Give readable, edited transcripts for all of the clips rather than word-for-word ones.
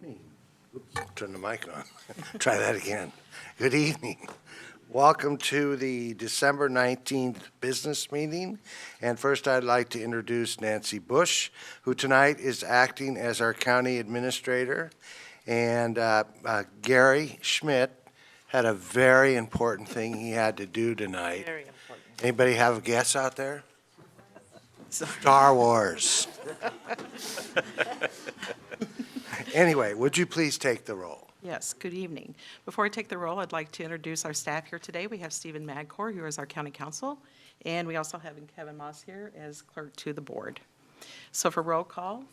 evening. Oops, turn the mic on. Try that again. Good evening. Welcome to the December 19th business meeting. And first, I'd like to introduce Nancy Bush, who tonight is acting as our county administrator. And Gary Schmidt had a very important thing he had to do tonight. Very important. Anybody have a guess out there? Star Wars. Anyway, would you please take the roll? Yes, good evening. Before I take the roll, I'd like to introduce our staff here today. We have Stephen Magcor, who is our county counsel, and we also have Kevin Moss here as clerk to the board. So for roll call,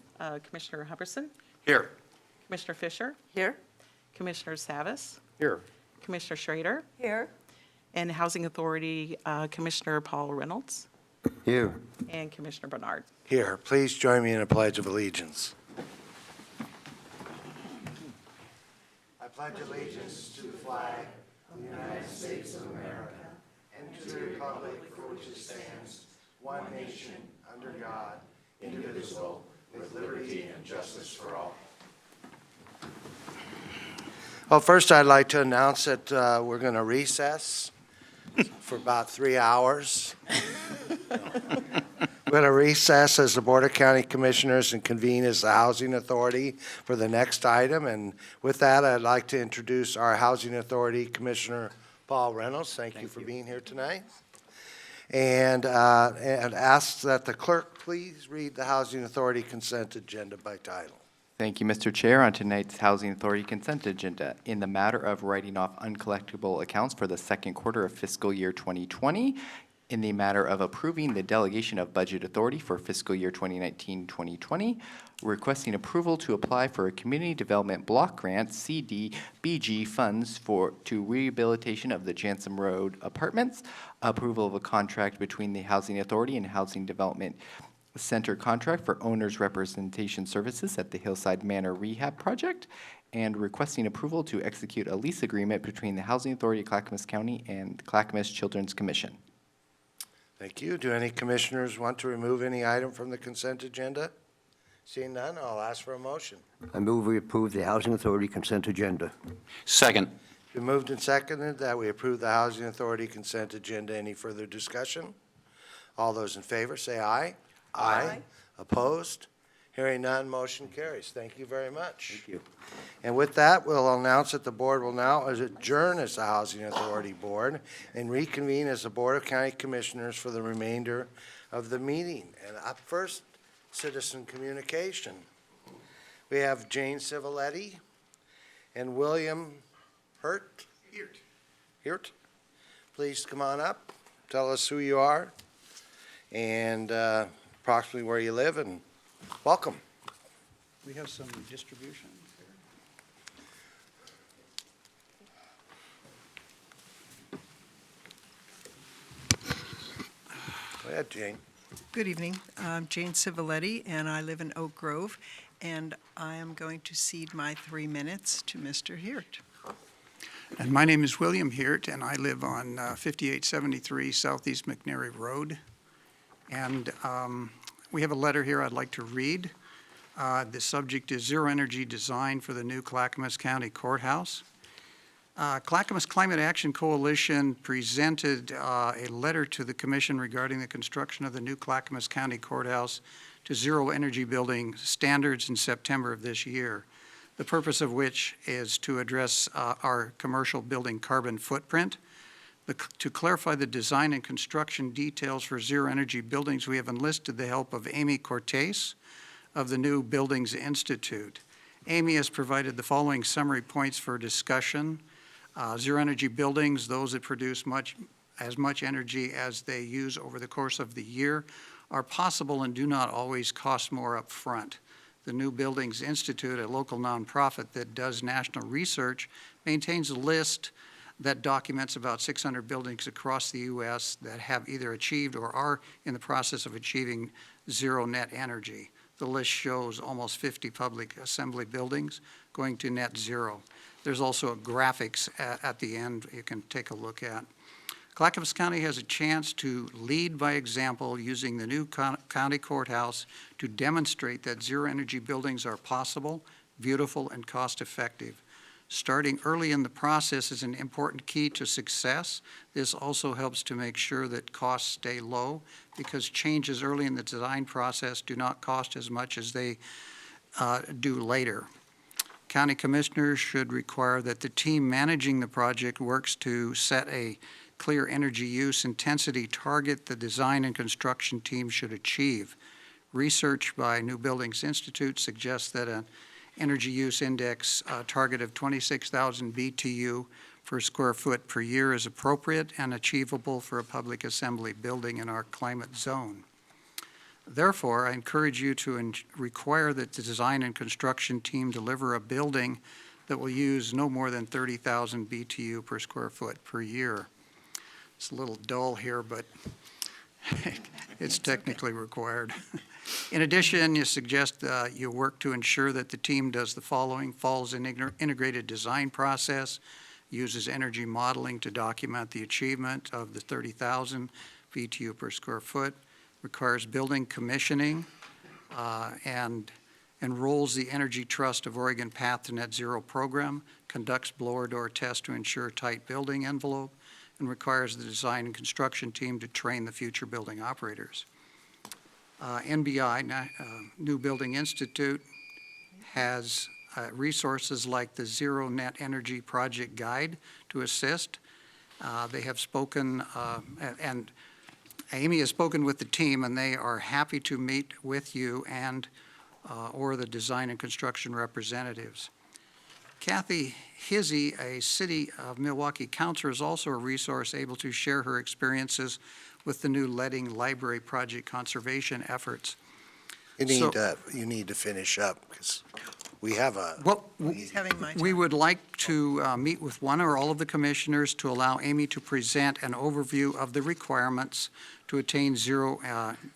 Commissioner Hubbardson, Here. Commissioner Fisher, Here. Commissioner Savas, Here. Commissioner Schrader, Here. and Housing Authority Commissioner Paul Reynolds, Here. and Commissioner Bernard. Here, please join me in a pledge of allegiance. I pledge allegiance to the flag of the United States of America and to the republic for which it stands, one nation, under God, indivisible, with liberty and justice for all. Well, first I'd like to announce that we're going to recess for about 3 hours. We're going to recess as the Board of County Commissioners and convene as the Housing Authority for the next item. And with that, I'd like to introduce our Housing Authority Commissioner, Paul Reynolds. Thank you for being here tonight. And ask that the clerk please read the Housing Authority consent agenda by title. Thank you, Mr. Chair. On tonight's Housing Authority consent agenda, in the matter of writing off uncollectible accounts for the second quarter of fiscal year 2020, in the matter of approving the delegation of budget authority for fiscal year 2019-2020, requesting approval to apply for a community development block grant CDBG funds to rehabilitation of the Jansom Road apartments, approval of a contract between the Housing Authority and Housing Development Center contract for owners representation services at the Hillside Manor Rehab Project, and requesting approval to execute a lease agreement between the Housing Authority of Clackamas County and Clackamas Children's Commission. Thank you. Do any commissioners want to remove any item from the consent agenda? Seeing none, I'll ask for a motion. I move we approve the Housing Authority consent agenda. Second. Been moved and seconded that we approve the Housing Authority consent agenda. Any further discussion? All those in favor say aye. Aye. Opposed? Hearing none, motion carries. Thank you very much. Thank you. And with that, we'll announce that the board will now adjourn as the Housing Authority Board and reconvene as the Board of County Commissioners for the remainder of the meeting. And up first, citizen communication. We have Jane Civiletti and William Hirt. Please come on up. Tell us who you are and approximately where you live, and welcome. We have some distribution here. Go ahead, Jane. Good evening. I'm Jane Civiletti, and I live in Oak Grove, and I am going to cede my 3 minutes to Mr. Hirt. And my name is William Hirt, and I live on 5873 Southeast McNary Road. And we have a letter here I'd like to read. The subject is Zero Energy Design for the new Clackamas County Courthouse. Clackamas Climate Action Coalition presented a letter to the Commission regarding the construction of the new Clackamas County Courthouse to zero energy building standards in September of this year. The purpose of which is to address our commercial building carbon footprint. To clarify the design and construction details for zero energy buildings, we have enlisted the help of Amy Cortez of the New Buildings Institute. Amy has provided the following summary points for discussion. Zero energy buildings, those that produce as much energy as they use over the course of the year, are possible and do not always cost more up front. The New Buildings Institute, a local nonprofit that does national research, maintains a list that documents about 600 buildings across the U.S. that have either achieved or are in the process of achieving zero net energy. The list shows almost 50 public assembly buildings going to net zero. There's also a graphics at the end you can take a look at. Clackamas County has a chance to lead by example using the new county courthouse to demonstrate that zero energy buildings are possible, beautiful, and cost-effective. Starting early in the process is an important key to success. This also helps to make sure that costs stay low because changes early in the design process do not cost as much as they do later. County commissioners should require that the team managing the project works to set a clear energy use intensity target the design and construction team should achieve. Research by New Buildings Institute suggests that an energy use index target of 26,000 BTU per square foot per year is appropriate and achievable for a public assembly building in our climate zone. Therefore, I encourage you to require that the design and construction team deliver a building that will use no more than 30,000 BTU per square foot per year. It's a little dull here, but it's technically required. In addition, you suggest you work to ensure that the team does the following: follows an integrated design process, uses energy modeling to document the achievement of the 30,000 BTU per square foot, requires building commissioning, and enrolls the Energy Trust of Oregon Path to Net Zero program, conducts blower-door tests to ensure tight building envelope, and requires the design and construction team to train the future building operators. NBI, New Building Institute, has resources like the Zero Net Energy Project Guide to assist. They have spoken, and Amy has spoken with the team, and they are happy to meet with you and or the design and construction representatives. Kathy Hizzy, a City of Milwaukee counselor, is also a resource able to share her experiences with the new Leading Library Project conservation efforts. You need to finish up because we have a, Well, He's having my we time. would like to meet with one or all of the commissioners to allow Amy to present an overview of the requirements to attain zero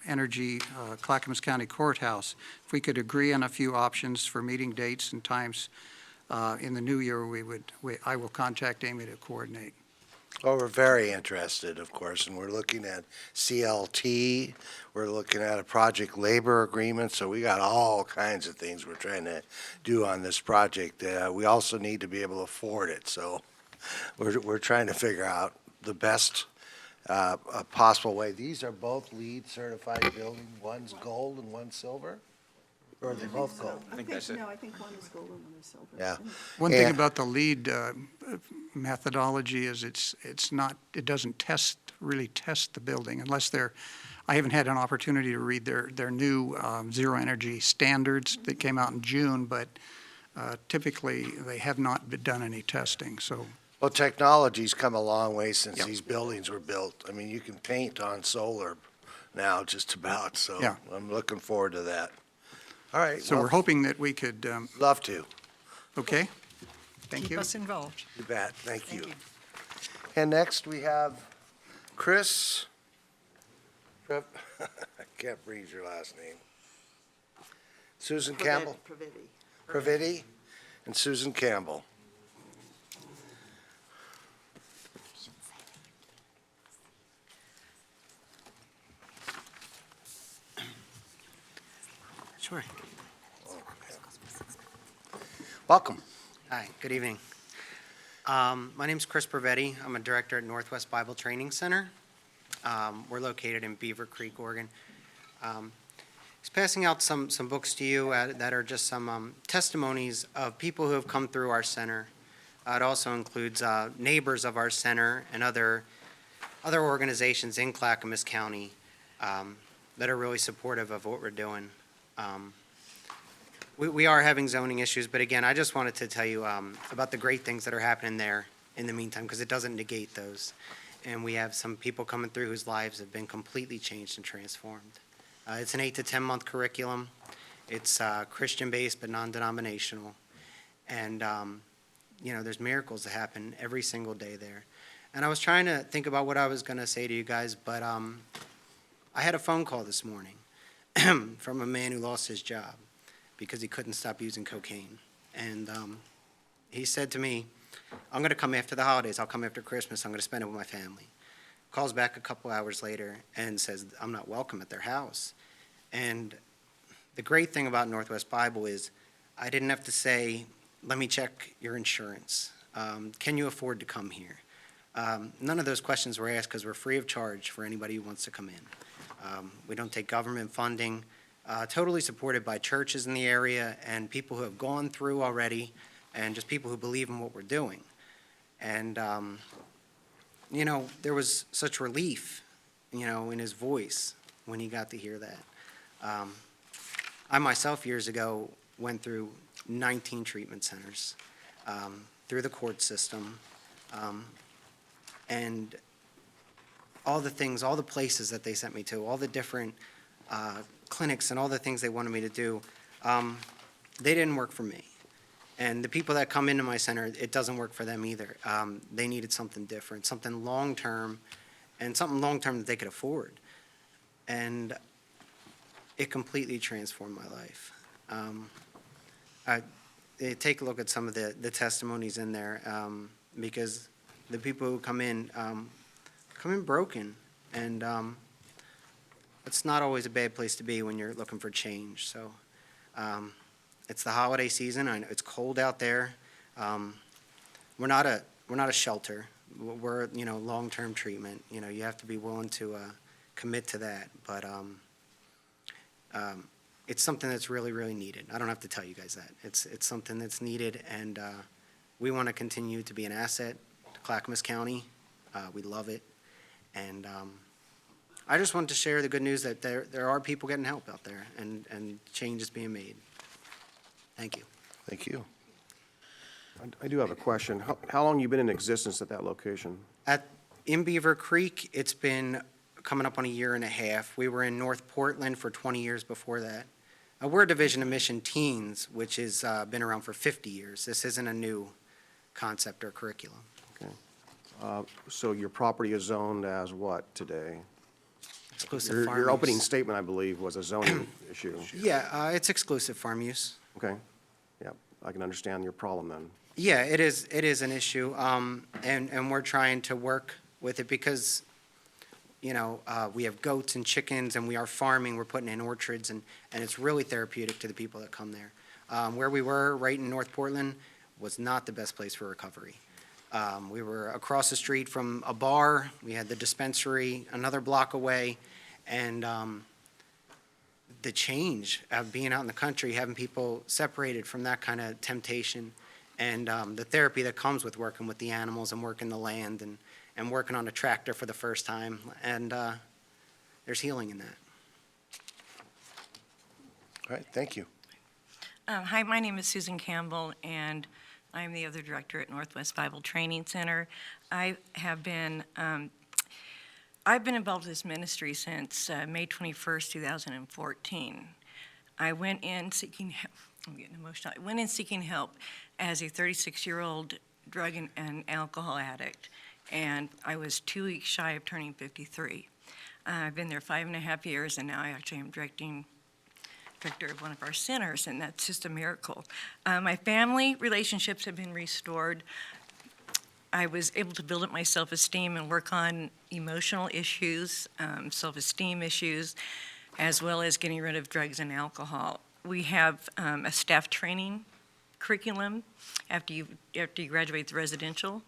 energy Clackamas County Courthouse. If we could agree on a few options for meeting dates and times in the new year, I will contact Amy to coordinate. well, we're very interested, of course, and we're looking at CLT. We're looking at a project labor agreement, so we got all kinds of things we're trying to do on this project. We also need to be able to afford it, so we're trying to figure out the best possible way. These are both LEED certified buildings. One's gold and one's silver? Or are they both gold? I think no, I think one is gold and one is silver. Yeah. One thing And- about the LEED methodology is it doesn't really test the building unless I haven't had an opportunity to read their new zero energy standards that came out in June, but typically they have not done any testing, so. Well, technology's come a long way since Yep. these buildings were built. I mean, you can paint on solar now just about, so Yeah. I'm looking forward to that. All right. So well, we're hoping that we could, Love to. okay? Thank Keep you. us involved. You bet. Thank you. Thank you. And next we have Chris. I can't read your last name. Susan Campbell. Praviti and Susan Campbell. Sure. Welcome. Hi, good evening. My name's Chris Pervetti. I'm a director at Northwest Bible Training Center. We're located in Beaver Creek, Oregon. Just passing out some books to you that are just some testimonies of people who have come through our center. It also includes neighbors of our center and other organizations in Clackamas County that are really supportive of what we're doing. We are having zoning issues, but again, I just wanted to tell you about the great things that are happening there in the meantime, because it doesn't negate those. And we have some people coming through whose lives have been completely changed and transformed. It's an 8 to 10 month curriculum. It's Christian-based but non-denominational. And, there's miracles that happen every single day there. And I was trying to think about what I was going to say to you guys, but I had a phone call this morning from a man who lost his job because he couldn't stop using cocaine. And he said to me, I'm going to come after the holidays. I'll come after Christmas. I'm going to spend it with my family. Calls back a couple hours later and says, I'm not welcome at their house. And the great thing about Northwest Bible is I didn't have to say, let me check your insurance. Can you afford to come here? None of those questions were asked because we're free of charge for anybody who wants to come in. We don't take government funding, totally supported by churches in the area and people who have gone through already and just people who believe in what we're doing. And, you know, there was such relief, you know, in his voice when he got to hear that. I myself, years ago, went through 19 treatment centers, through the court system, and all the things, all the places that they sent me to, all the different clinics and all the things they wanted me to do, they didn't work for me. And the people that come into my center, it doesn't work for them either. They needed something different, something long-term, and something long-term that they could afford. And it completely transformed my life. Take a look at some of the testimonies in there, because the people who come in broken, and it's not always a bad place to be when you're looking for change. So it's the holiday season. I know it's cold out there. We're not a shelter. We're, you know, long-term treatment. You know, you have to be willing to commit to that. But it's something that's really, really needed. I don't have to tell you guys that. It's something that's needed, and we want to continue to be an asset to Clackamas County. We love it. And I just wanted to share the good news that there are people getting help out there, and change is being made. Thank you. Thank you. I do have a question. How long you been in existence at that location? In Beaver Creek, it's been coming up on a year and a half. We were in North Portland for 20 years before that. We're a division of Mission Teens, which has been around for 50 years. This isn't a new concept or curriculum. So your property is zoned as what today? Exclusive farm Your use. opening statement, I believe, was a zoning issue. Yeah, it's exclusive farm use. Okay. Yeah, I can understand your problem then. Yeah, it is an issue, and we're trying to work with it because, you know, we have goats and chickens, and we are farming, we're putting in orchards, and it's really therapeutic to the people that come there. Where we were, right in North Portland, was not the best place for recovery. We were across the street from a bar, we had the dispensary another block away, and the change of being out in the country, having people separated from that kind of temptation, and the therapy that comes with working with the animals and working the land and working on a tractor for the first time, and there's healing in that. All right, thank you. Hi, my name is Susan Campbell, and I'm the other director at Northwest Bible Training Center. I've been involved in this ministry since May 21st, 2014. I went in seeking help. I'm getting emotional. I went in seeking help as a 36-year-old drug and alcohol addict, and I was 2 weeks shy of turning 53. I've been there 5.5 years, and now I actually am director of one of our centers, and that's just a miracle. My family relationships have been restored. I was able to build up my self-esteem and work on emotional issues, self-esteem issues, as well as getting rid of drugs and alcohol. We have a staff training curriculum after you graduate the residential,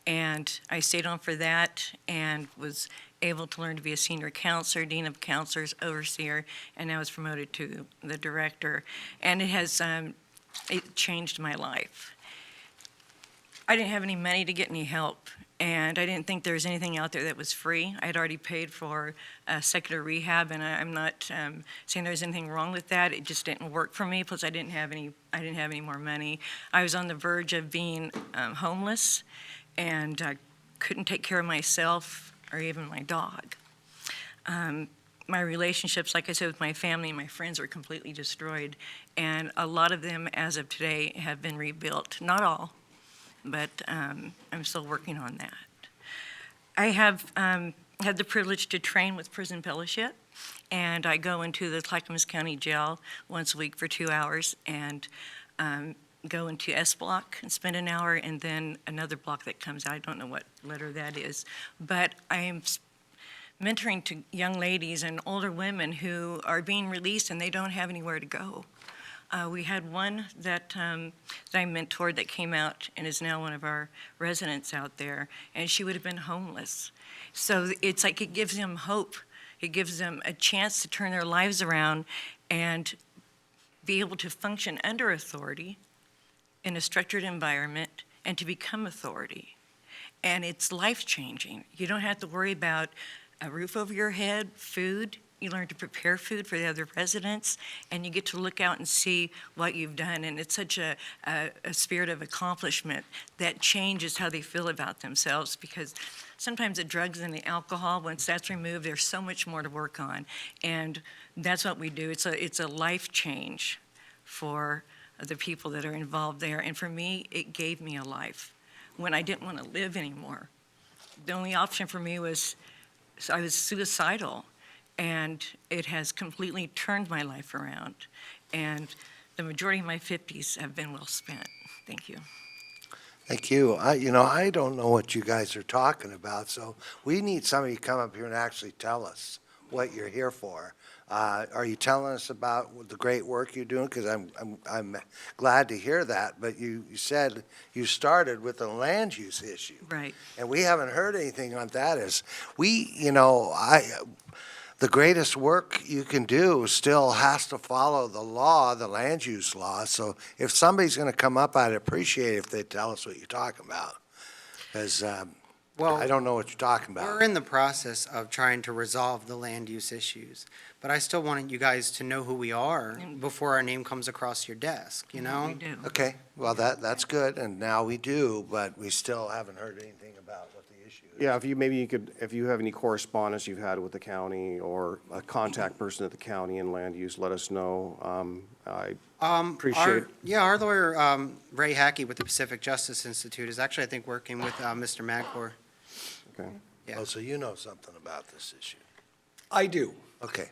and I stayed on for that and was able to learn to be a senior counselor, dean of counselors, overseer, and I was promoted to the director. And it has it changed my life. I didn't have any money to get any help, and I didn't think there was anything out there that was free. I had already paid for secular rehab, and I'm not saying there's anything wrong with that. It just didn't work for me. Plus, I didn't have any more money. I was on the verge of being homeless, and I couldn't take care of myself or even my dog. My relationships, like I said, with my family and my friends were completely destroyed, and a lot of them, as of today, have been rebuilt. Not all, but I'm still working on that. I have had the privilege to train with Prison Fellowship, and I go into the Clackamas County Jail once a week for 2 hours, and go into S block and spend an hour, and then another block that comes out. I don't know what letter that is, but I am mentoring to young ladies and older women who are being released and they don't have anywhere to go. We had one that I mentored that came out and is now one of our residents out there, and she would have been homeless. So it's like it gives them hope. It gives them a chance to turn their lives around and be able to function under authority in a structured environment and to become authority. And it's life-changing. You don't have to worry about a roof over your head, food. You learn to prepare food for the other residents, and you get to look out and see what you've done. And it's such a spirit of accomplishment that changes how they feel about themselves, because sometimes the drugs and the alcohol, once that's removed, there's so much more to work on. And that's what we do. It's a life change for the people that are involved there. And for me, it gave me a life when I didn't want to live anymore. The only option for me was, so I was suicidal. And it has completely turned my life around. And the majority of my 50s have been well spent. Thank you. Thank you. I don't know what you guys are talking about, so we need somebody to come up here and actually tell us what you're here for. Are you telling us about the great work you're doing? Because I'm glad to hear that, but you said you started with the land use issue. Right. And we haven't heard anything on that. The greatest work you can do still has to follow the law, the land use law. So if somebody's going to come up, I'd appreciate it if they tell us what you're talking about. Because I don't know what you're talking about. We're in the process of trying to resolve the land use issues, but I still wanted you guys to know who we are before our name comes across your desk, you know? We do. Okay, well, that's good, and now we do, but we still haven't heard anything about what the issue is. Yeah, if you have any correspondence you've had with the county or a contact person at the county in land use, let us know. I appreciate. Our lawyer, Ray Hackey with the Pacific Justice Institute is actually, I think, working with Mr. Madcore. Okay. Yeah. Oh, so you know something about this issue. I do. Okay.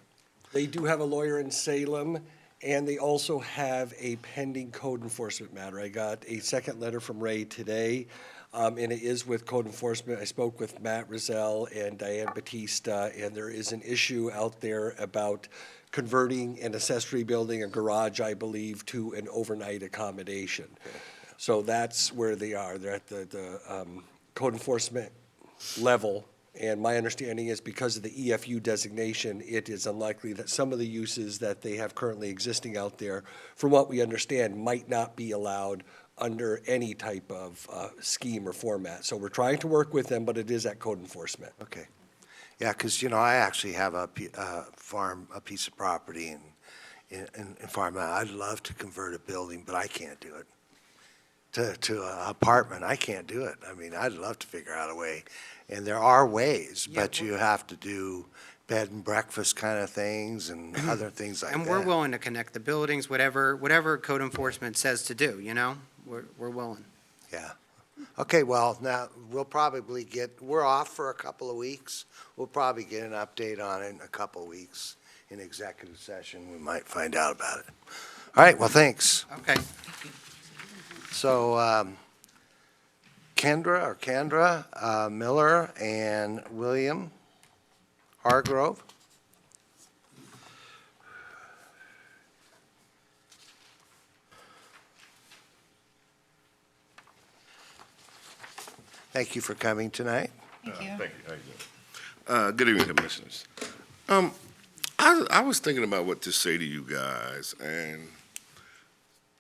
They do have a lawyer in Salem, and they also have a pending code enforcement matter. I got a second letter from Ray today, and it is with code enforcement. I spoke with Matt Rizal and Diane Batista, and there is an issue out there about converting an accessory building, a garage, I believe, to an overnight accommodation. So that's where they are. They're at the code enforcement level. And my understanding is because of the EFU designation, it is unlikely that some of the uses that they have currently existing out there, from what we understand, might not be allowed under any type of scheme or format. So we're trying to work with them, but it is at code enforcement. Okay. Yeah, because, I actually have a piece of property in Farm. I'd love to convert a building, but I can't do it. To an apartment, I can't do it. I mean, I'd love to figure out a way. And there are ways, but you have to do bed and breakfast kind of things and other things like that. And we're willing to connect the buildings, whatever code enforcement says to do, we're willing. Yeah. Okay, well, now, we're off for a couple of weeks. We'll probably get an update on it in a couple of weeks in executive session. We might find out about it. All right, well, thanks. Okay. So, Kendra Miller and William Hargrove. Thank you for coming tonight. Thank you. Thank you. How you doing? Good evening, Commissioners. I was thinking about what to say to you guys, and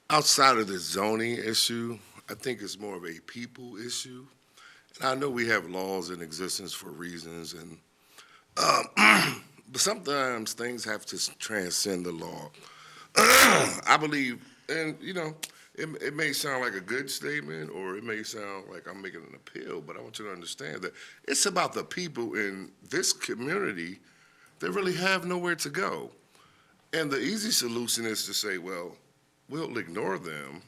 outside of the zoning issue, I think it's more of a people issue. And I know we have laws in existence for reasons, and but sometimes things have to transcend the law. I believe, and it may sound like a good statement, or it may sound like I'm making an appeal, but I want you to understand that it's about the people in this community that really have nowhere to go. And the easy solution is to say, well, we'll ignore them,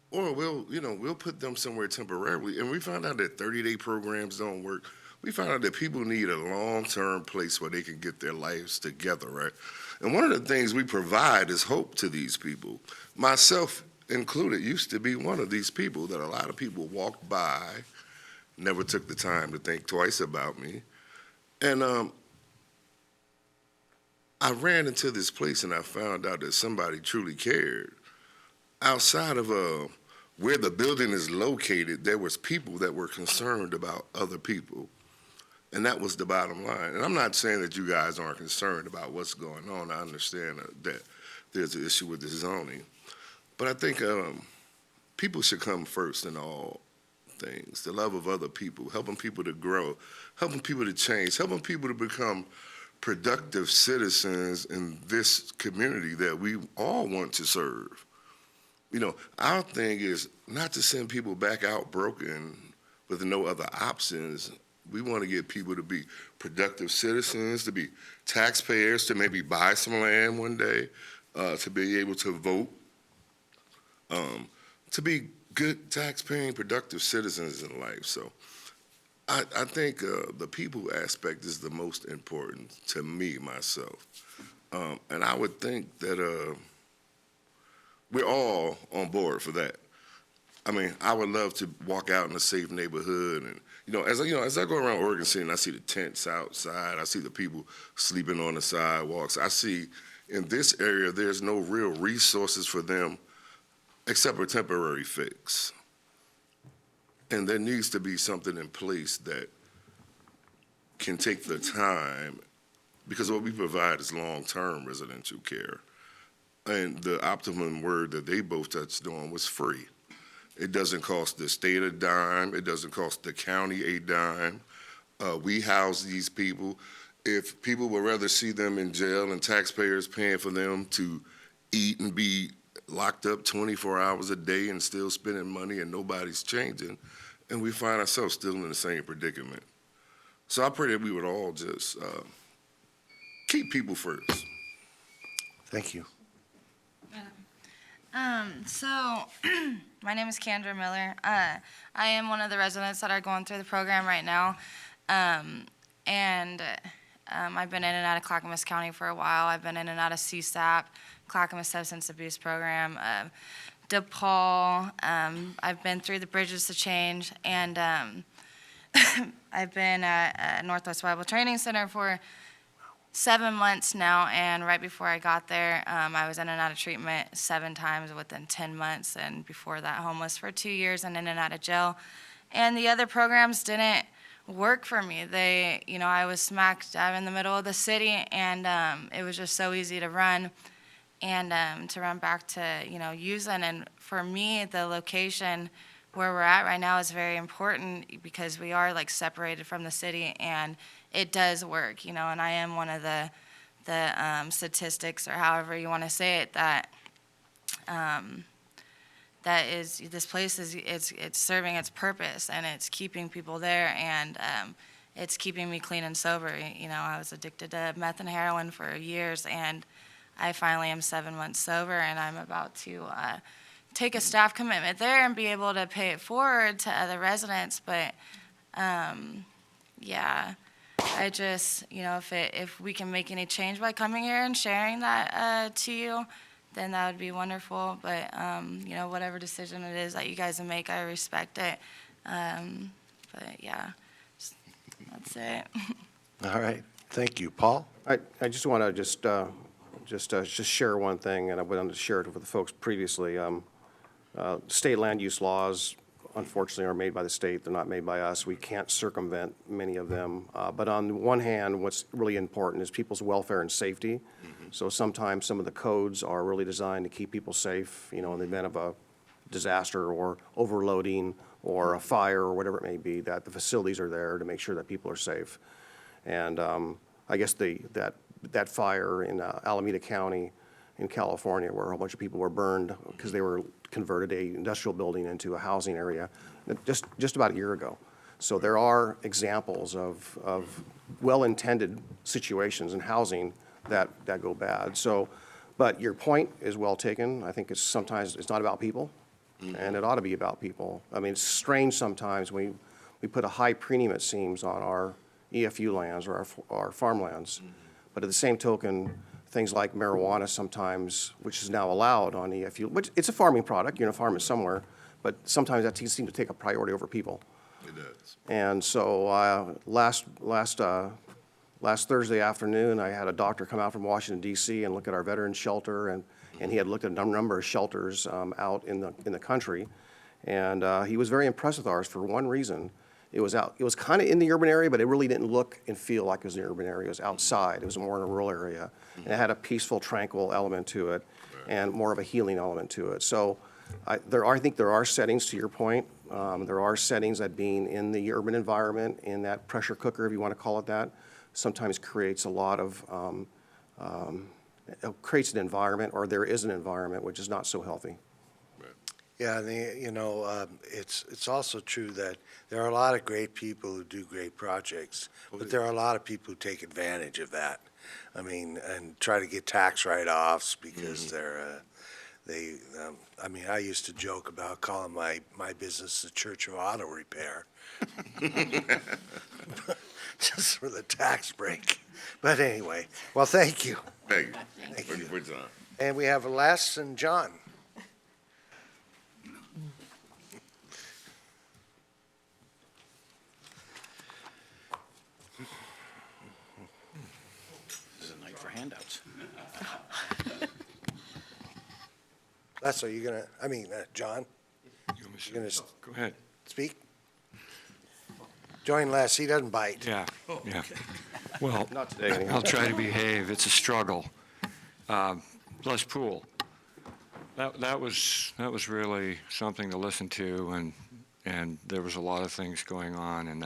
or we'll put them somewhere temporarily. And we found out that 30-day programs don't work. We found out that people need a long-term place where they can get their lives together, right? And one of the things we provide is hope to these people. Myself included used to be one of these people that a lot of people walked by, never took the time to think twice about me. And I ran into this place and I found out that somebody truly cared. Outside of where the building is located, there was people that were concerned about other people. And that was the bottom line. And I'm not saying that you guys aren't concerned about what's going on. I understand that there's an issue with the zoning. But I think people should come first in all things. The love of other people, helping people to grow, helping people to change, helping people to become productive citizens in this community that we all want to serve. You know, our thing is not to send people back out broken with no other options. We want to get people to be productive citizens, to be taxpayers, to maybe buy some land one day, to be able to vote, to be good tax-paying, productive citizens in life. So I think the people aspect is the most important to me, myself. And I would think that we're all on board for that. I mean, I would love to walk out in a safe neighborhood, and as I go around Oregon City and I see the tents outside, I see the people sleeping on the sidewalks. I see in this area there's no real resources for them except for temporary fix. And there needs to be something in place that can take the time, because what we provide is long-term residential care. And the optimum word that they both touched on was free. It doesn't cost the state a dime. It doesn't cost the county a dime. We house these people. If people would rather see them in jail and taxpayers paying for them to eat and be locked up 24 hours a day and still spending money and nobody's changing, and we find ourselves still in the same predicament. So I pray that we would all just keep people first. Thank you. So, my name is Kendra Miller. I am one of the residents that are going through the program right now. I've been in and out of Clackamas County for a while. I've been in and out of CSAP, Clackamas Substance Abuse Program, DePaul. I've been through the Bridges to Change, and I've been at Northwest Bible Training Center for 7 months now, and right before I got there, I was in and out of treatment 7 times within 10 months, and before that, homeless for 2 years and in and out of jail. And the other programs didn't work for me. I was smack dab in the middle of the city, and it was just so easy to run and to run back to, using. And for me, the location where we're at right now is very important because we are separated from the city, and it does work, and I am one of the statistics, or however you want to say it, that this place it's serving its purpose, and it's keeping people there, and it's keeping me clean and sober. I was addicted to meth and heroin for years, and I finally am 7 months sober, and I'm about to take a staff commitment there and be able to pay it forward to other residents. But yeah, I just, if we can make any change by coming here and sharing that to you, then that would be wonderful. But, whatever decision it is that you guys make, I respect it. But yeah, that's it. All right. Thank you. Paul? I just want to just share one thing, and I went on to share it with the folks previously. State land use laws, unfortunately, are made by the state. They're not made by us. We can't circumvent many of them. But on one hand, what's really important is people's welfare and safety. So sometimes some of the codes are really designed to keep people safe, in the event of a disaster or overloading or a fire or whatever it may be, that the facilities are there to make sure that people are safe. And I guess that fire in Alameda County in California, where a whole bunch of people were burned because they were converted an industrial building into a housing area just about a year ago. So there are examples of well-intended situations in housing that go bad. So, but your point is well taken. I think sometimes it's not about people, and it ought to be about people. I mean, it's strange sometimes we put a high premium, it seems, on our EFU lands or our farmlands, but at the same token, things like marijuana sometimes, which is now allowed on EFU, which it's a farming product, you're gonna farm it somewhere, but sometimes that seems to take a priority over people. It does. And so last last Thursday afternoon, I had a doctor come out from Washington DC and look at our veterans shelter, and he had looked at a number of shelters out in the country. And he was very impressed with ours for one reason. It was kind of in the urban area, but it really didn't look and feel like it was in the urban area. It was outside. It was more in a rural area. And it had a peaceful, tranquil element to it and more of a healing element to it. So I think there are settings, to your point. There are settings that being in the urban environment, in that pressure cooker, if you want to call it that, sometimes creates a lot of, it creates an environment, or there is an environment which is not so healthy. Yeah, and it's also true that there are a lot of great people who do great projects, but there are a lot of people who take advantage of that. I mean, and try to get tax write-offs because I used to joke about calling my business the Church of Auto Repair. Just for the tax break. But anyway, well, thank you. Thank you. Thank For you. your time. And we have Les and John. This is a night for handouts. Les, are you gonna, John, you gonna Go ahead. speak? Join Les, he doesn't bite. Yeah, yeah. Well, Not today, anyhow. I'll try to behave. It's a struggle. Les Poole. That was really something to listen to, and there was a lot of things going on in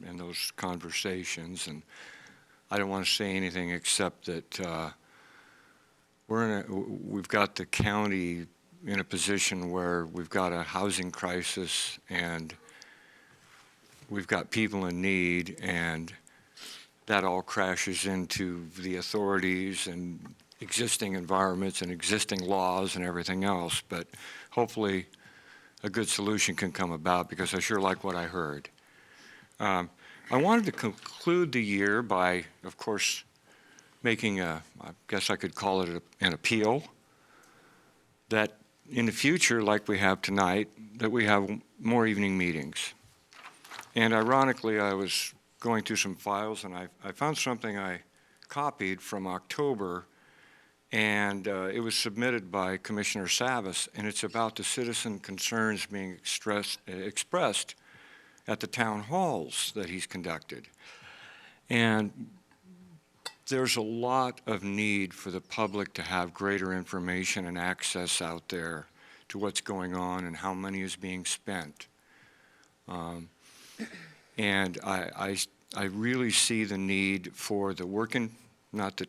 in those conversations, and I don't want to say anything except that we've got the county in a position where we've got a housing crisis and we've got people in need, and that all crashes into the authorities and existing environments and existing laws and everything else. But hopefully a good solution can come about, because I sure like what I heard. I wanted to conclude the year by, of course, making I guess I could call it an appeal, that in the future, like we have tonight, that we have more evening meetings. And ironically, I was going through some files, and I found something I copied from October, and it was submitted by Commissioner Savas, and it's about the citizen concerns being expressed at the town halls that he's conducted. And there's a lot of need for the public to have greater information and access out there to what's going on and how money is being spent. And I really see the need for the working, not that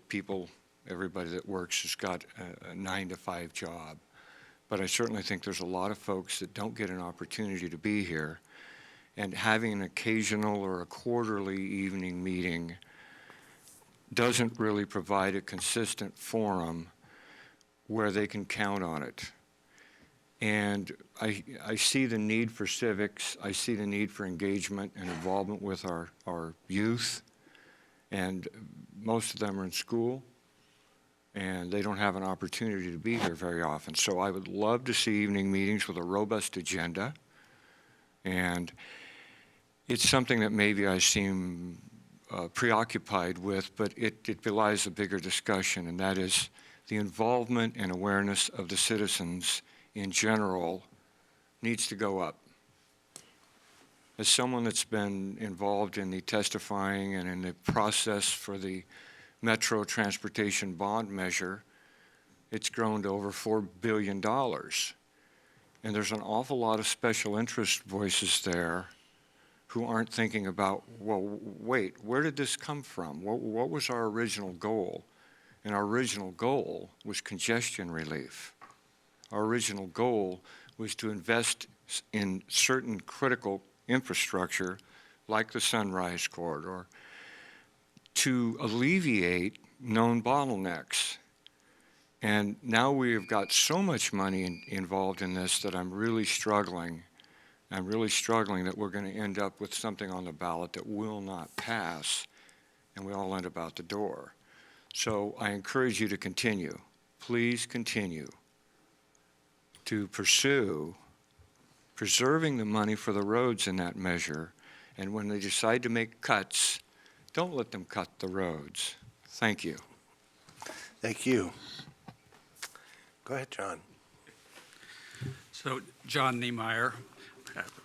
everybody that works has got a 9-to-5 job, but I certainly think there's a lot of folks that don't get an opportunity to be here, and having an occasional or a quarterly evening meeting doesn't really provide a consistent forum where they can count on it. And I see the need for civics. I see the need for engagement and involvement with our youth. And most of them are in school, and they don't have an opportunity to be here very often. So I would love to see evening meetings with a robust agenda. And it's something that maybe I seem preoccupied with, but it belies a bigger discussion, and that is the involvement and awareness of the citizens in general needs to go up. As someone that's been involved in the testifying and in the process for the Metro Transportation Bond Measure, it's grown to over $4 billion. And there's an awful lot of special interest voices there who aren't thinking about, well, wait, where did this come from? What was our original goal? And our original goal was congestion relief. Our original goal was to invest in certain critical infrastructure, like the Sunrise Corridor, to alleviate known bottlenecks. And now we have got so much money involved in this that I'm really struggling. I'm really struggling that we're going to end up with something on the ballot that will not pass, and we all end up out the door. So I encourage you to continue. Please continue to pursue preserving the money for the roads in that measure. And when they decide to make cuts, Don't let them cut the roads. Thank you. Thank you. Go ahead, John. So, John Niemeyer,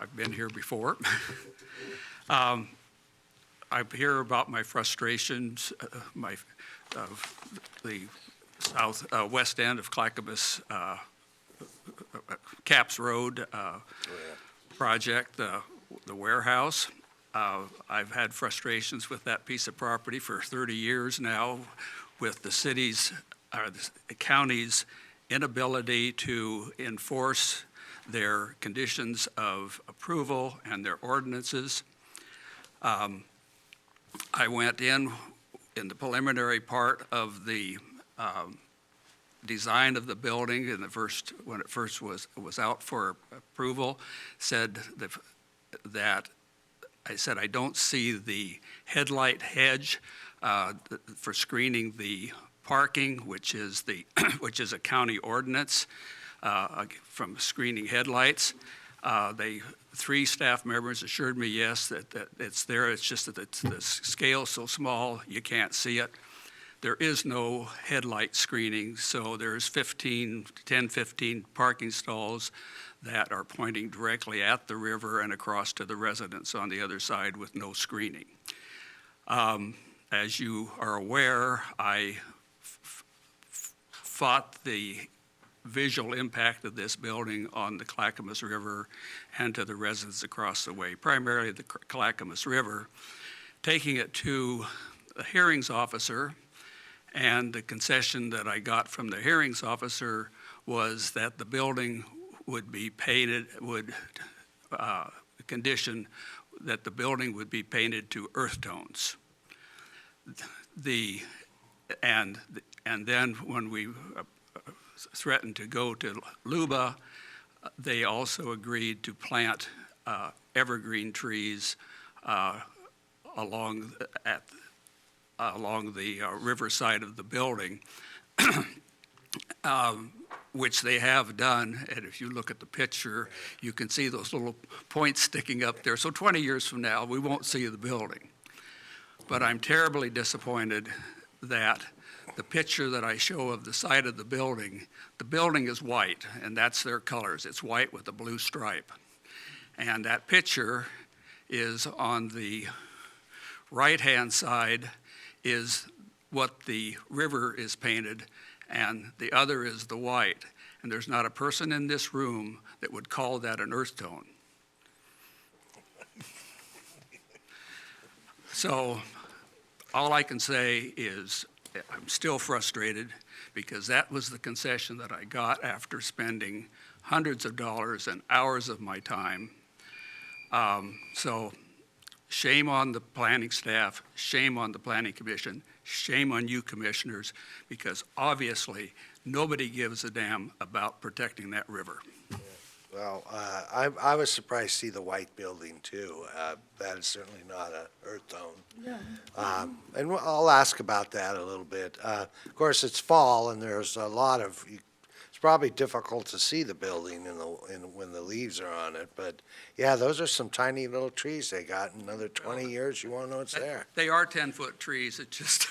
I've been here before. I hear about my frustrations, of the west end of Clackamas, Caps Road project, the warehouse. I've had frustrations with that piece of property for 30 years now with the city's, or the county's inability to enforce their conditions of approval and their ordinances. I went in the preliminary part of the design of the building in when it first was out for approval, said that I said I don't see the headlight hedge for screening the parking, which is a county ordinance from screening headlights. Three staff members assured me, yes, that it's there. It's just that the scale's so small, you can't see it. There is no headlight screening, so there's 10, 15 parking stalls that are pointing directly at the river and across to the residents on the other side with no screening. As you are aware, I fought the visual impact of this building on the Clackamas River and to the residents across the way, primarily the Clackamas River, taking it to a hearings officer, and the concession that I got from the hearings officer was that the building would be painted, condition that the building would be painted to earth tones. And then when we threatened to go to LUBA, they also agreed to plant evergreen trees along the river side of the building, which they have done. And if you look at the picture, you can see those little points sticking up there. So 20 years from now, we won't see the building. But I'm terribly disappointed that the picture that I show of the side of the building is white, and that's their colors. It's white with a blue stripe. And that picture is on the right-hand side is what the river is painted, and the other is the white. And there's not a person in this room that would call that an earth tone. So all I can say is I'm still frustrated because that was the concession that I got after spending hundreds of dollars and hours of my time. So shame on the planning staff, shame on the planning commission, shame on you commissioners, because obviously nobody gives a damn about protecting that river. Well, I was surprised to see the white building too. That is certainly not an earth tone. Yeah. And I'll ask about that a little bit. Of course, it's fall and there's a lot of, it's probably difficult to see the building when the leaves are on it. But yeah, those are some tiny little trees they got. In another 20 years, you won't know it's there. They are 10-foot trees. It just,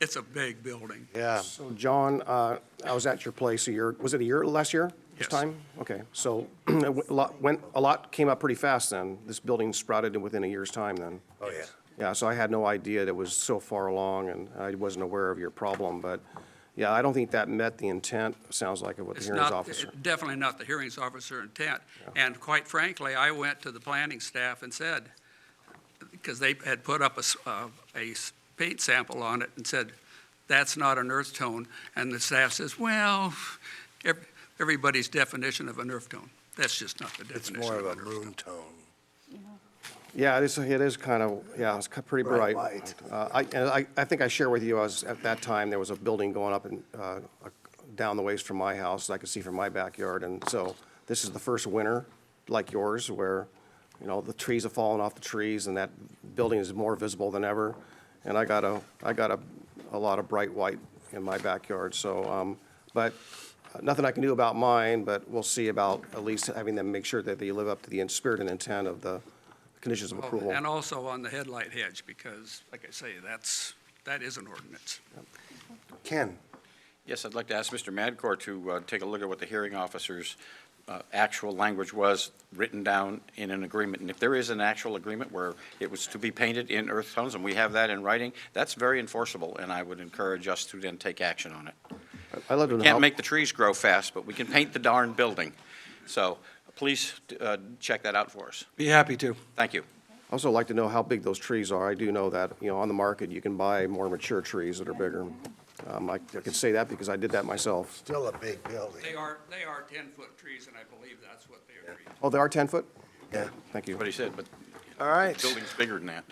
it's a big building. Yeah. So, John, I was at your place was it a year last year? This Yes. time? Okay, so a lot came up pretty fast then. This building sprouted within a year's time then. Oh, yeah. Yeah, so I had no idea that it was so far along, and I wasn't aware of your problem, but, yeah, I don't think that met the intent, sounds like, of what the It's hearings not, officer. definitely not the hearings officer intent. And quite frankly, I went to the planning staff and said, because they had put up a paint sample on it and said, that's not an earth tone. And the staff says, well, everybody's definition of an earth tone. That's just not the It's definition more of of an a earth tone. moon tone. Yeah, it is kind of, yeah, it's pretty bright. White. I think I share with you, at that time, there was a building going up down the ways from my house, I could see from my backyard, and so this is the first winter, like yours, where, the trees have fallen off the trees, and that building is more visible than ever, and I got a lot of bright white in my backyard, so, but nothing I can do about mine, but we'll see about at least having them make sure that they live up to the spirit and intent of the conditions of approval. And also on the headlight hedge, because, like I say, that is an ordinance. Ken? Yes, I'd like to ask Mr. Madcore to take a look at what the hearing officer's actual language was written down in an agreement. And if there is an actual agreement where it was to be painted in earth tones, and we have that in writing, that's very enforceable, and I would encourage us to then take action on it. I'd love to know Can't how- make the trees grow fast, but we can paint the darn building. So please check that out for us. Be happy to. Thank you. Also like to know how big those trees are. I do know that, on the market, you can buy more mature trees that are bigger. I can say that because I did that myself. Still a big building. They are 10-foot trees, and I believe that's what they agreed. Oh, they are 10 foot? Yeah. Thank you. What he said, but All right. the building's bigger than that.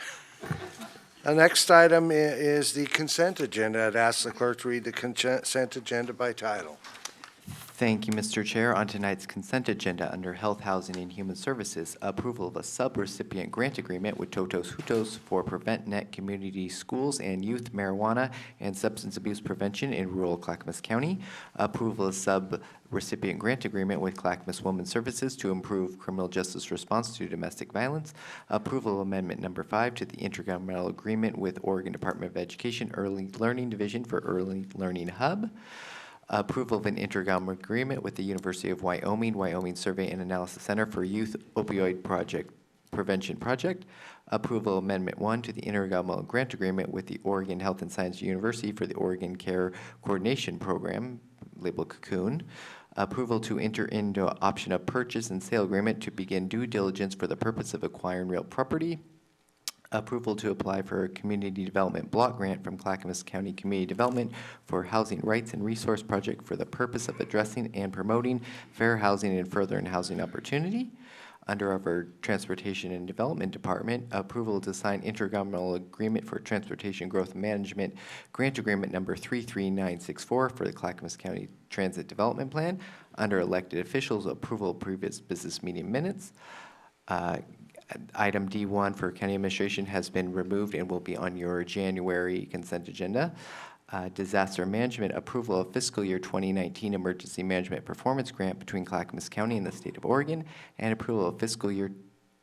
The next item is the consent agenda. I'd ask the clerk to read the consent agenda by title. Thank you, Mr. Chair. On tonight's consent agenda, under Health, Housing, and Human Services, approval of a sub-recipient grant agreement with Totos Hutos for PreventNet Community Schools and Youth Marijuana and Substance Abuse Prevention in rural Clackamas County. Approval of sub-recipient grant agreement with Clackamas Women's Services to improve criminal justice response to domestic violence. Approval of Amendment Number 5 to the Intergovernmental Agreement with Oregon Department of Education Early Learning Division for Early Learning Hub. Approval of an intergovernmental agreement with the University of Wyoming Survey and Analysis Center for Youth Opioid Prevention Project. Approval Amendment 1 to the intergovernmental grant agreement with the Oregon Health and Science University for the Oregon Care Coordination Program, labeled Cocoon. Approval to enter into option of purchase and sale agreement to begin due diligence for the purpose of acquiring real property. Approval to apply for a community development block grant from Clackamas County Community Development for Housing Rights and Resource Project for the purpose of addressing and promoting fair housing and furthering housing opportunity. Under our Transportation and Development Department, approval to sign intergovernmental agreement for transportation growth management grant agreement number 33964 for the Clackamas County Transit Development Plan. Under elected officials, approval of previous business meeting minutes. Item D1 for county administration has been removed and will be on your January consent agenda. Disaster management approval of fiscal year 2019 emergency management performance grant between Clackamas County and the state of Oregon, and approval of fiscal year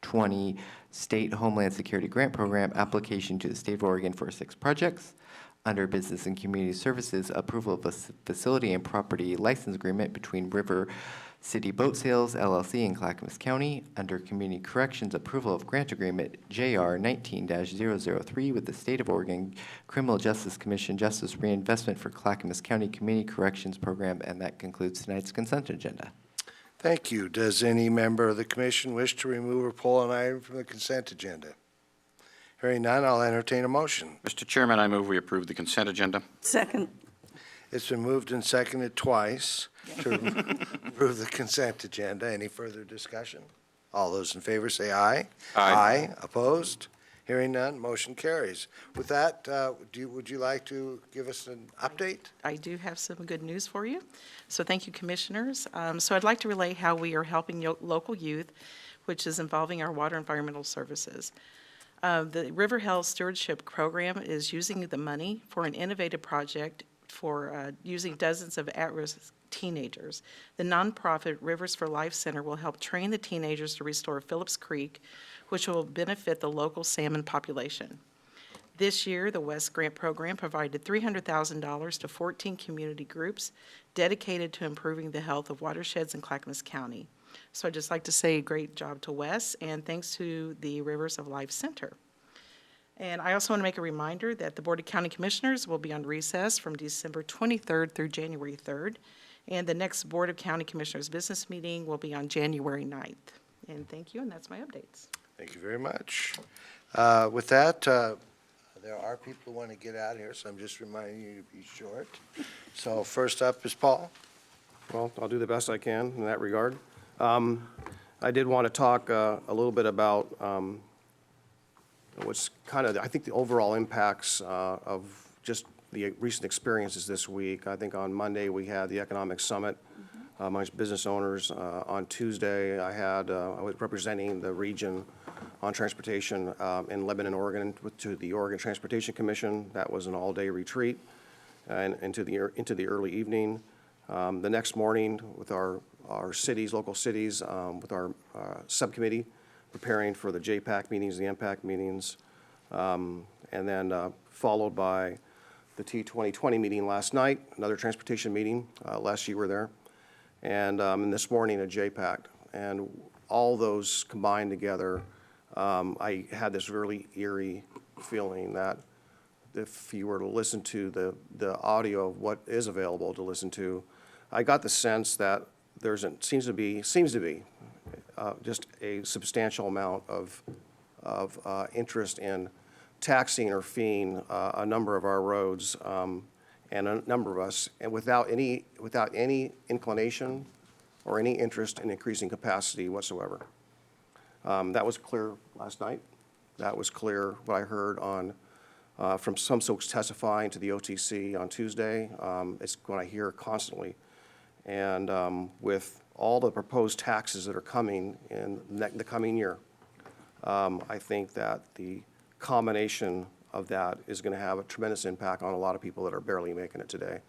20 state homeland security grant program application to the state of Oregon for 6 projects. Under business and community services, approval of a facility and property license agreement between River City Boat Sales, LLC in Clackamas County. Under Community Corrections, approval of grant agreement JR 19-003 with the State of Oregon Criminal Justice Commission Justice Reinvestment for Clackamas County Community Corrections Program, and that concludes tonight's consent agenda. Thank you. Does any member of the commission wish to remove or pull an item from the consent agenda? Hearing none, I'll entertain a motion. Mr. Chairman, I move we approve the consent agenda. Second. It's been moved and seconded twice to approve the consent agenda. Any further discussion? All those in favor say aye. Aye. Opposed? Hearing none, motion carries. With that, would you like to give us an update? I do have some good news for you. So thank you, commissioners. So I'd like to relay how we are helping local youth, which is involving our water environmental services. The River Health Stewardship Program is using the money for an innovative project for using dozens of at-risk teenagers. The nonprofit Rivers for Life Center will help train the teenagers to restore Phillips Creek, which will benefit the local salmon population. This year, the West Grant Program provided $300,000 to 14 community groups dedicated to improving the health of watersheds in Clackamas County. So I'd just like to say great job to Wes, and thanks to the Rivers of Life Center. And I also want to make a reminder that the Board of County Commissioners will be on recess from December 23rd through January 3rd, and the next Board of County Commissioners business meeting will be on January 9th. And thank you, and that's my updates. Thank you very much. With that, there are people who want to get out of here, so I'm just reminding you to be short. So first up is Paul. Well, I'll do the best I can in that regard. I did want to talk a little bit about what's kind of, I think, the overall impacts of just the recent experiences this week. I think on Monday we had the Economic Summit amongst business owners. On Tuesday I was representing the region on transportation in Lebanon, Oregon, to the Oregon Transportation Commission. That was an all-day retreat and into the early evening. The next morning with our cities, local cities, with our subcommittee, preparing for the JPAC meetings, the MPAC meetings, and then followed by the T2020 meeting last night, another transportation meeting. Last you were there. And this morning a JPAC. And all those combined together, I had this really eerie feeling that if you were to listen to the audio of what is available to listen to, I got the sense that seems to be just a substantial amount of interest in taxing or feeing a number of our roads, and a number of us, and without any inclination or any interest in increasing capacity whatsoever. That was clear last night. That was clear what I heard from some folks testifying to the OTC on Tuesday. It's what I hear constantly. And with all the proposed taxes that are coming in the coming year, I think that the combination of that is going to have a tremendous impact on a lot of people that are barely making it today.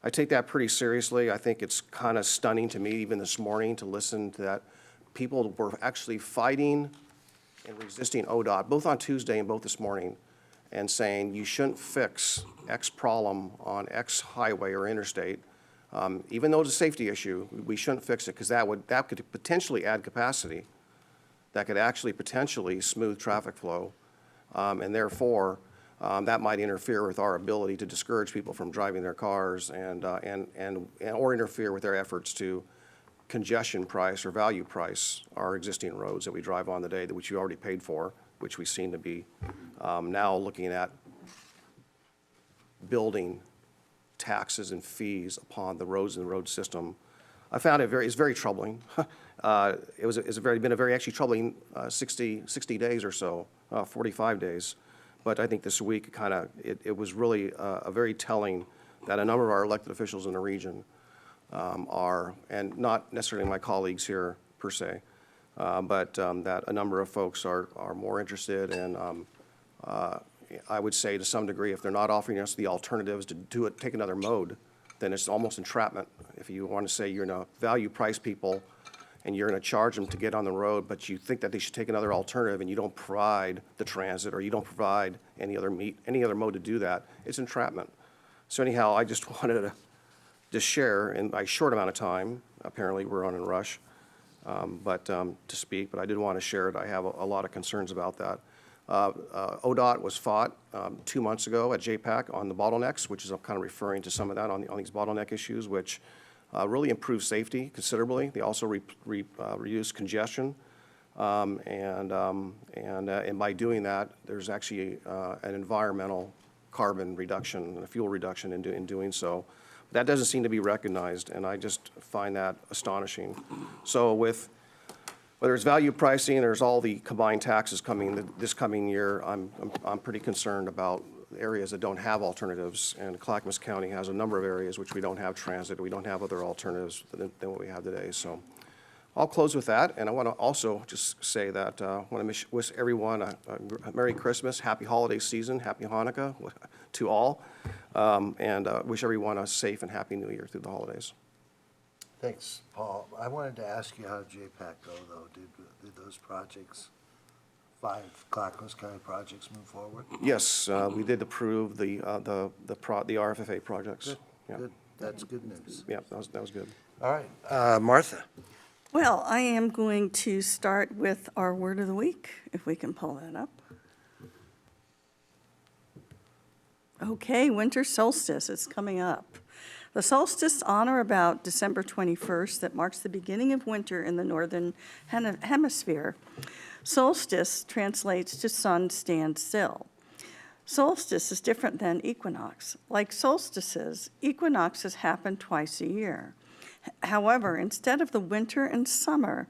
I take that pretty seriously. I think it's kind of stunning to me even this morning to listen to that people were actually fighting and resisting ODOT, both on Tuesday and both this morning, and saying you shouldn't fix X problem on X highway or interstate. Even though it's a safety issue, we shouldn't fix it because that could potentially add capacity. That could actually potentially smooth traffic flow. And therefore, that might interfere with our ability to discourage people from driving their cars or interfere with their efforts to congestion price or value price our existing roads that we drive on the day, which you already paid for, which we seem to be now looking at building taxes and fees upon the roads and the road system. I found it's very troubling. It's been a very actually troubling 60 days or so, 45 days. But I think this week it was really a very telling that a number of our elected officials in the region are, and not necessarily my colleagues here per se, but that a number of folks are more interested and I would say to some degree, if they're not offering us the alternatives to take another mode, then it's almost entrapment. If you want to say you're going to value price people and you're going to charge them to get on the road, but you think that they should take another alternative and you don't provide the transit or you don't provide any other mode to do that, it's entrapment. So anyhow, I just wanted to just share in a short amount of time, apparently we're on a rush, to speak, but I did want to share it. I have a lot of concerns about that. ODOT was fought 2 months ago at JPAC on the bottlenecks, which is I'm kind of referring to some of that on these bottleneck issues, which really improved safety considerably. They also reduced congestion, and by doing that, there's actually an environmental carbon reduction and a fuel reduction in doing so. That doesn't seem to be recognized, and I just find that astonishing. So whether it's value pricing, there's all the combined taxes coming this coming year, I'm pretty concerned about areas that don't have alternatives, and Clackamas County has a number of areas which we don't have transit, we don't have other alternatives than what we have today. So I'll close with that, and I want to also just say that I want to wish everyone a Merry Christmas, Happy Holiday Season, Happy Hanukkah to all, and wish everyone a safe and Happy New Year through the holidays. Thanks, Paul. I wanted to ask you how did JPAC go, though? Did those projects, 5 Clackamas County projects, move forward? Yes, we did approve the RFFA projects. Good, Yeah. good. That's good news. Yeah, that was good. All right, Martha. Well, I am going to start with our word of the week, if we can pull that up. Okay, winter solstice is coming up. The solstice on or about December 21st that marks the beginning of winter in the northern hemisphere. Solstice translates to sun stands still. Solstice is different than equinox. Like solstices, equinoxes happen twice a year. However, instead of the winter and summer,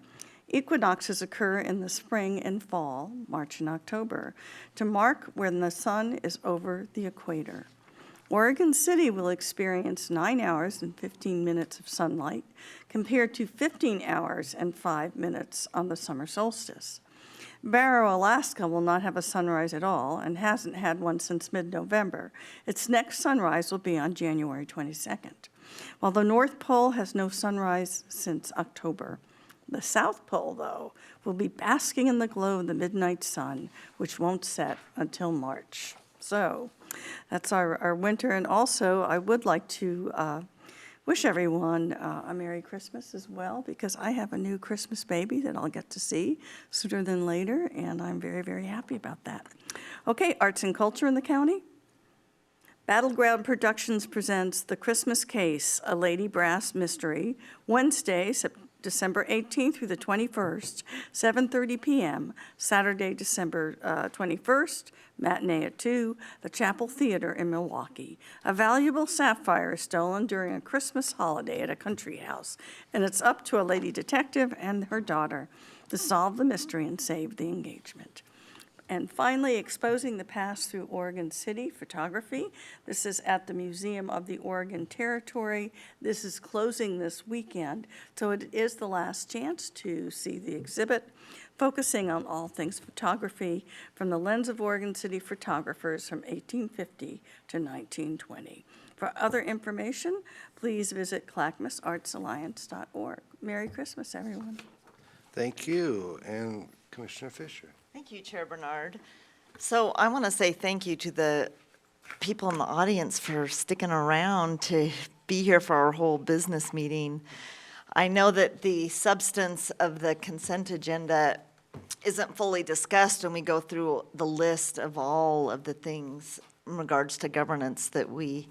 equinoxes occur in the spring and fall, March and October, to mark when the sun is over the equator. Oregon City will experience 9 hours and 15 minutes of sunlight compared to 15 hours and 5 minutes on the summer solstice. Barrow, Alaska will not have a sunrise at all and hasn't had one since mid-November. Its next sunrise will be on January 22nd, while the North Pole has no sunrise since October. The South Pole, though, will be basking in the glow of the midnight sun, which won't set until March. So that's our winter. And also, I would like to wish everyone a Merry Christmas as well, because I have a new Christmas baby that I'll get to see sooner than later, and I'm very, very happy about that. Okay, arts and culture in the county. Battleground Productions presents The Christmas Case, a Lady Brass Mystery, Wednesday, December 18th through the 21st, 7:30 p.m., Saturday, December 21st, matinee at 2, the Chapel Theater in Milwaukee. A valuable sapphire is stolen during a Christmas holiday at a country house, and it's up to a lady detective and her daughter to solve the mystery and save the engagement. And finally, Exposing the Past through Oregon City Photography. This is at the Museum of the Oregon Territory. This is closing this weekend, so it is the last chance to see the exhibit, focusing on all things photography from the lens of Oregon City photographers from 1850 to 1920. For other information, please visit clackamasartsalliance.org. Merry Christmas, everyone. Thank you. And Commissioner Fisher. Thank you, Chair Bernard. So I want to say thank you to the people in the audience for sticking around to be here for our whole business meeting. I know that the substance of the consent agenda isn't fully discussed when we go through the list of all of the things in regards to governance that we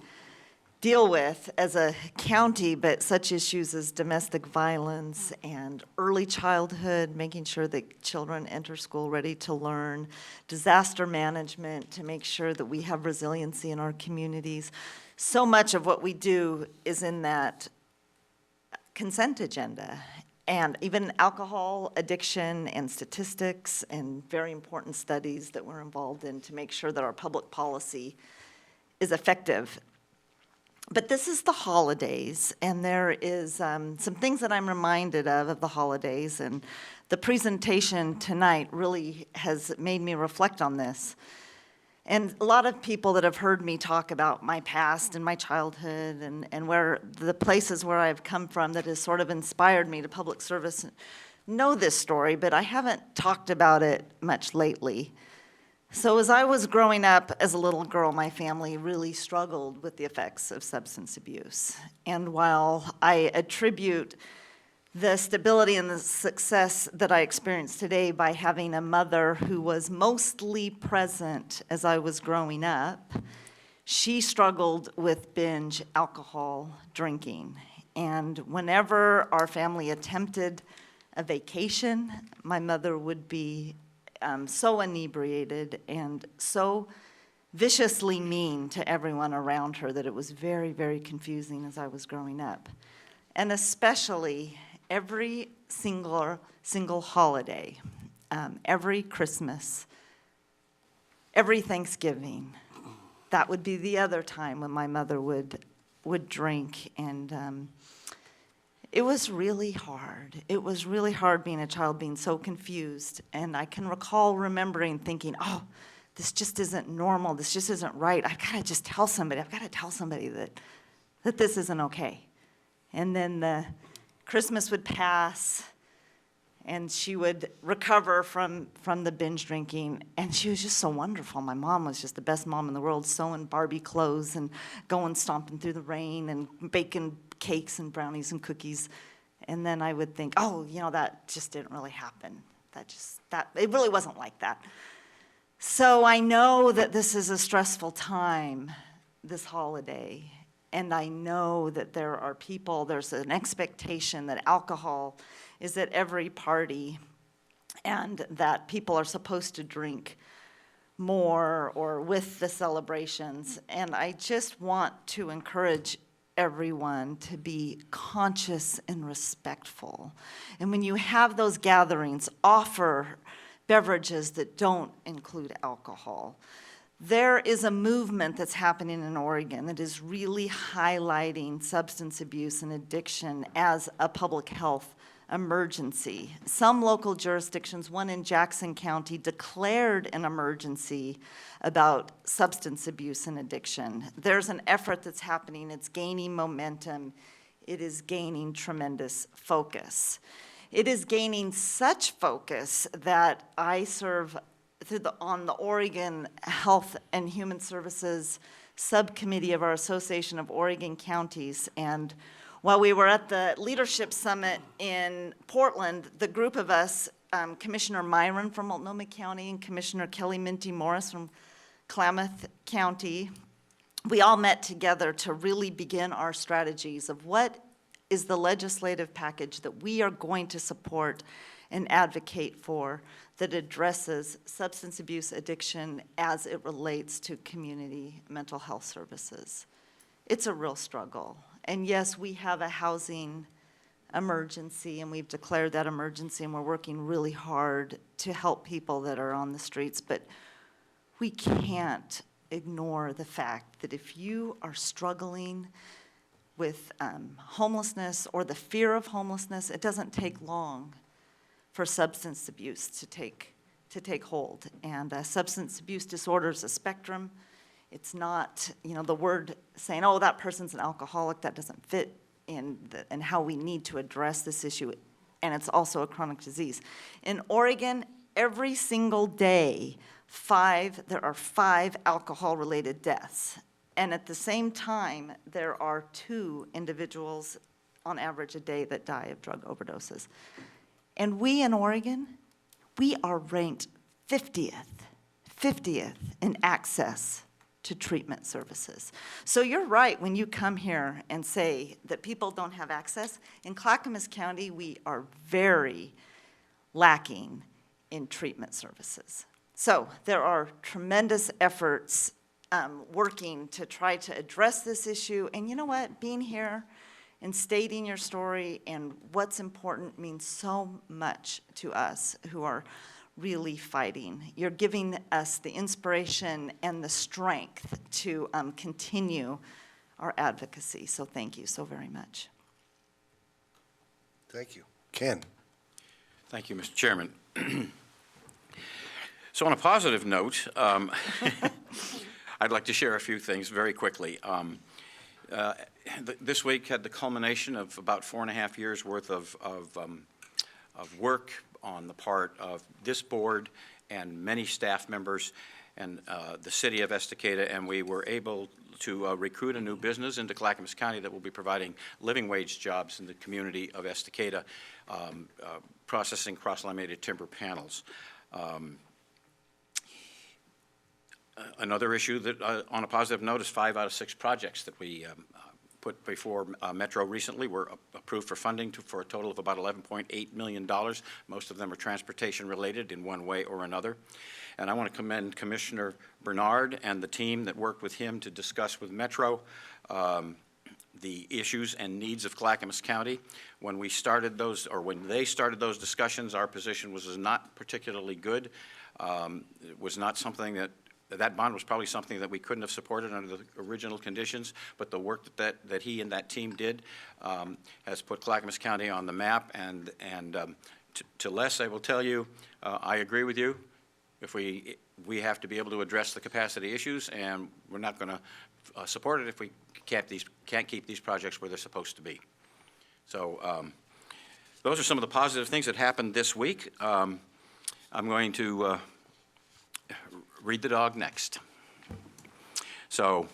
deal with as a county, but such issues as domestic violence and early childhood, making sure that children enter school ready to learn, disaster management to make sure that we have resiliency in our communities. So much of what we do is in that consent agenda. And even alcohol addiction and statistics and very important studies that we're involved in to make sure that our public policy is effective. But this is the holidays, and there is some things that I'm reminded of the holidays, and the presentation tonight really has made me reflect on this. And a lot of people that have heard me talk about my past and my childhood and where the places where I've come from that has sort of inspired me to public service know this story, but I haven't talked about it much lately. So as I was growing up as a little girl, my family really struggled with the effects of substance abuse. And while I attribute the stability and the success that I experience today by having a mother who was mostly present as I was growing up, she struggled with binge alcohol drinking. And whenever our family attempted a vacation, my mother would be so inebriated and so viciously mean to everyone around her that it was very, very confusing as I was growing up. And especially every single holiday, every Christmas, every Thanksgiving, that would be the other time when my mother would drink, and it was really hard. It was really hard being a child, being so confused. And I can recall remembering thinking, oh, this just isn't normal. This just isn't right. I've got to just tell somebody. I've got to tell somebody that this isn't okay. And then the Christmas would pass, and she would recover from the binge drinking, and she was just so wonderful. My mom was just the best mom in the world, sewing Barbie clothes and going stomping through the rain and baking cakes and brownies and cookies. And then I would think, oh, that just didn't really happen. It really wasn't like that. So I know that this is a stressful time, this holiday, and I know that there are people, there's an expectation that alcohol is at every party and that people are supposed to drink more or with the celebrations. And I just want to encourage everyone to be conscious and respectful. And when you have those gatherings, offer beverages that don't include alcohol. There is a movement that's happening in Oregon that is really highlighting substance abuse and addiction as a public health emergency. Some local jurisdictions, one in Jackson County, declared an emergency about substance abuse and addiction. There's an effort that's happening. It's gaining momentum. It is gaining tremendous focus. it is gaining such focus that I serve on the Oregon Health and Human Services Subcommittee of our Association of Oregon Counties. And while we were at the Leadership Summit in Portland, the group of us, Commissioner Myron from Multnomah County and Commissioner Kelly Minty Morris from Klamath County, we all met together to really begin our strategies of what is the legislative package that we are going to support and advocate for that addresses substance abuse addiction as it relates to community mental health services. It's a real struggle. And yes, we have a housing emergency, and we've declared that emergency, and we're working really hard to help people that are on the streets, but we can't ignore the fact that if you are struggling with homelessness or the fear of homelessness, it doesn't take long for substance abuse to take hold. And substance abuse disorder is a spectrum. It's not, the word saying, oh, that person's an alcoholic, that doesn't fit in how we need to address this issue. And it's also a chronic disease. In Oregon, every single day, there are 5 alcohol-related deaths. And at the same time, there are 2 individuals on average a day that die of drug overdoses. And we in Oregon, we are ranked 50th in access to treatment services. So you're right when you come here and say that people don't have access. In Clackamas County, we are very lacking in treatment services. So there are tremendous efforts working to try to address this issue. And you know what? Being here and stating your story and what's important means so much to us who are really fighting. You're giving us the inspiration and the strength to continue our advocacy. So thank you so very much. Thank you. Ken? Thank you, Mr. Chairman. So on a positive note, I'd like to share a few things very quickly. This week had the culmination of about 4.5 years worth of work on the part of this board and many staff members and the city of Estacada, and we were able to recruit a new business into Clackamas County that will be providing living wage jobs in the community of Estacada, processing cross-laminated timber panels. Another issue that, on a positive note, is 5 out of 6 projects that we put before Metro recently were approved for funding for a total of about $11.8 million. Most of them are transportation related in one way or another. And I want to commend Commissioner Bernard and the team that worked with him to discuss with Metro the issues and needs of Clackamas County. When we started those, or when they started those discussions, our position was not particularly good. It was not something that bond was probably something that we couldn't have supported under the original conditions, but the work that he and that team did has put Clackamas County on the map. And to Les, I will tell you, I agree with you. If we have to be able to address the capacity issues, and we're not going to support it if we can't keep these projects where they're supposed to be. So those are some of the positive things that happened this week. I'm going to read the dog next. So,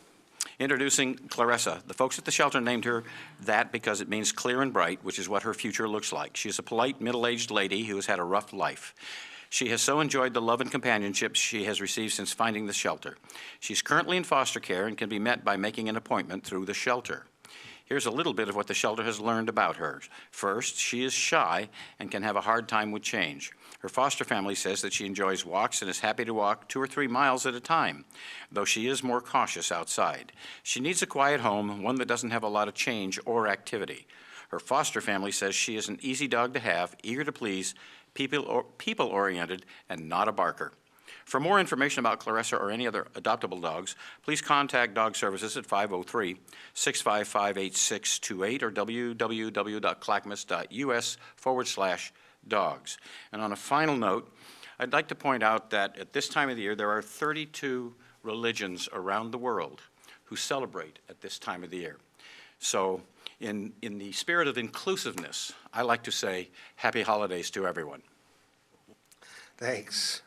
introducing Clarissa. The folks at the shelter named her that because it means clear and bright, which is what her future looks like. She is a polite, middle-aged lady who has had a rough life. She has so enjoyed the love and companionship she has received since finding the shelter. She's currently in foster care and can be met by making an appointment through the shelter. Here's a little bit of what the shelter has learned about her. First, she is shy and can have a hard time with change. Her foster family says that she enjoys walks and is happy to walk 2 or 3 miles at a time, though she is more cautious outside. She needs a quiet home, one that doesn't have a lot of change or activity. Her foster family says she is an easy dog to have, eager to please, people-oriented, and not a barker. For more information about Clarissa or any other adoptable dogs, please contact Dog Services at 503-655-8628 or www.clackamas.us/dogs. And on a final note, I'd like to point out that at this time of the year, there are 32 religions around the world who celebrate at this time of the year. So in the spirit of inclusiveness, I like to say, happy holidays to everyone. Thanks.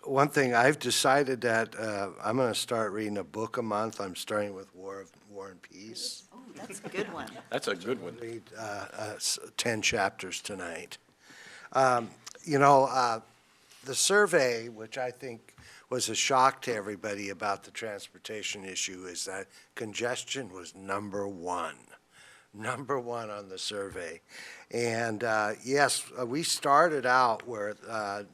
One thing, I've decided that I'm going to start reading a book a month. I'm starting with War and Peace. Oh, that's a good one. That's a good one. Read 10 chapters tonight. The survey, which I think was a shock to everybody about the transportation issue, is that congestion was number one on the survey. And yes, we started out where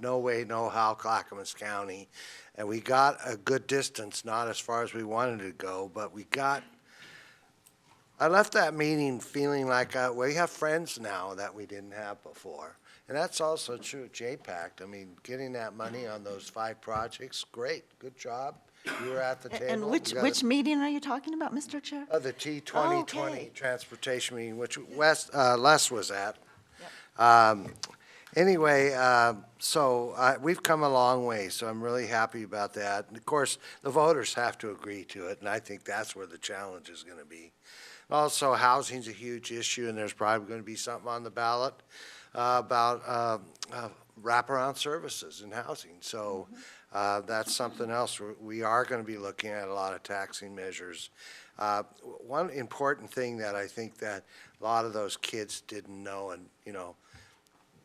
no way, no how, Clackamas County, and we got a good distance, not as far as we wanted to go, but I left that meeting feeling like we have friends now that we didn't have before. And that's also true at JPAC. I mean, getting that money on those 5 projects, great, good job. You were at the table. And which meeting are you talking about, Mr. Chair? The T2020 Okay. transportation meeting, which Les was at. So we've come a long way, so I'm really happy about that. And of course, the voters have to agree to it, and I think that's where the challenge is going to be. Also, housing's a huge issue, and there's probably going to be something on the ballot about wraparound services in housing. So that's something else. We are going to be looking at a lot of taxing measures. One important thing that I think that a lot of those kids didn't know, and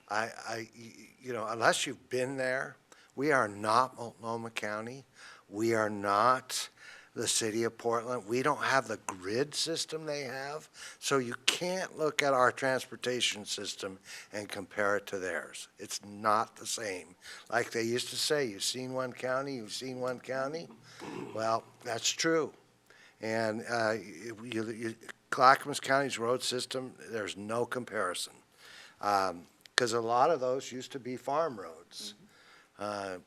unless you've been there, we are not Multnomah County. We are not the city of Portland. We don't have the grid system they have, so you can't look at our transportation system and compare it to theirs. It's not the same. Like they used to say, you've seen one county, you've seen one county. Well, that's true. And Clackamas County's road system, there's no comparison. Because a lot of those used to be farm roads.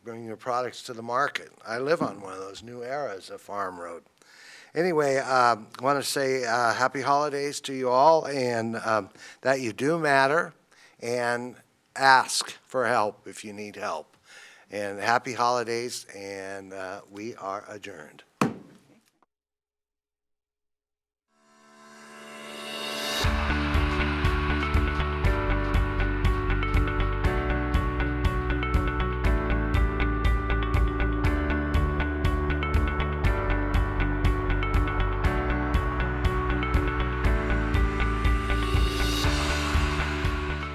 Bringing your products to the market. I live on one of those new eras of farm road. Anyway, I want to say happy holidays to you all, and that you do matter, and ask for help if you need help. And happy holidays, and we are adjourned.